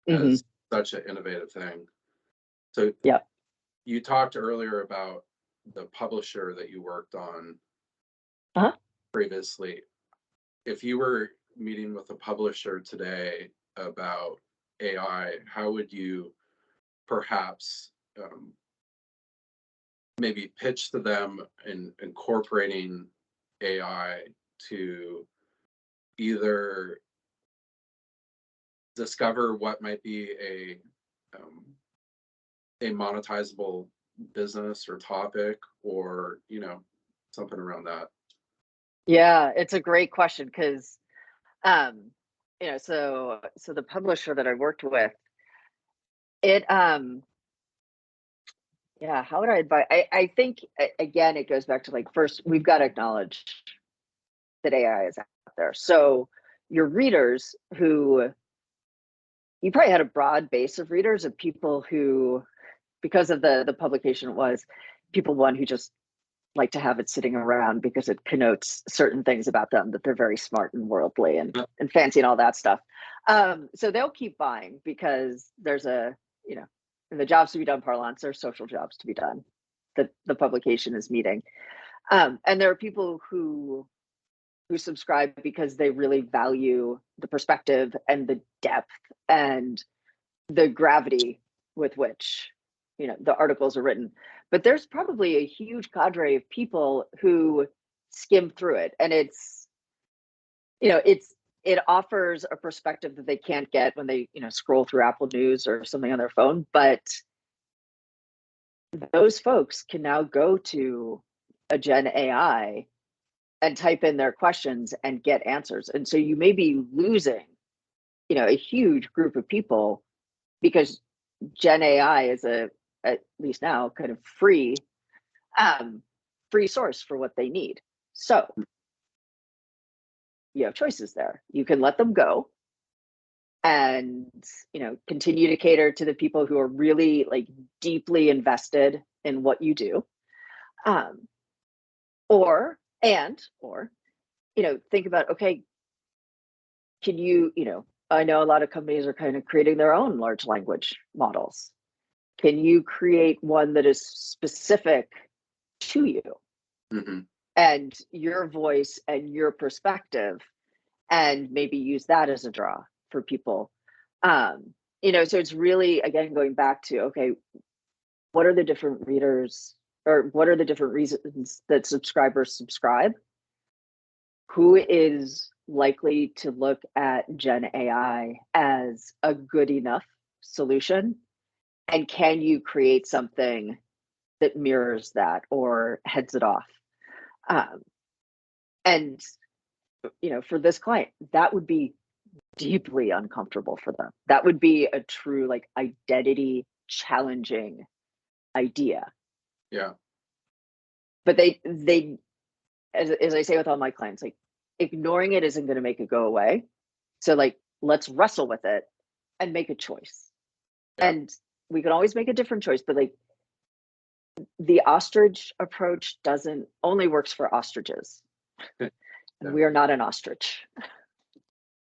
Hmm. as such an innovative thing. So Yeah. you talked earlier about the publisher that you worked on Uh-huh. previously. If you were meeting with a publisher today about AI, how would you perhaps maybe pitch to them in incorporating AI to either discover what might be a monetizable business or topic, or something around that? Yeah, it's a great question because, um, so the publisher that I worked with, it, yeah, how would I advise? I think again, it goes back to like first we've got to acknowledge that AI is out there. So your readers who you probably had a broad base of readers of people who, because of the publication, was people one who just like to have it sitting around because it connotes certain things about them, that they're very smart and worldly and fancy and all that stuff. So they'll keep buying because there's in the jobs to be done parlance, there's social jobs to be done that the publication is meeting. And there are people who subscribe because they really value the perspective and the depth and the gravity with which the articles are written. But there's probably a huge cadre of people who skim through it, and it offers a perspective that they can't get when they scroll through Apple News or something on their phone. But those folks can now go to a Gen AI and type in their questions and get answers, and so you may be losing a huge group of people because Gen AI is at least now kind of free source for what they need. So you have choices there. You can let them go and continue to cater to the people who are really like deeply invested in what you do. Or think about, okay, can I know a lot of companies are kind of creating their own large language models. Can you create one that is specific to you Hmm. and your voice and your perspective, and maybe use that as a draw for people? So it's really, again, going back to, okay, what are the different readers, or what are the different reasons that subscribers subscribe? Who is likely to look at Gen AI as a good enough solution? And can you create something that mirrors that or heads it off? Um, and for this client, that would be deeply uncomfortable for them. That would be a true like identity challenging idea. Yeah. But they as I say with all my clients, like ignoring it isn't going to make it go away. So like let's wrestle with it and make a choice. Yeah. And we can always make a different choice, but like the ostrich approach doesn't only works for ostriches. And Yeah. we are not an ostrich.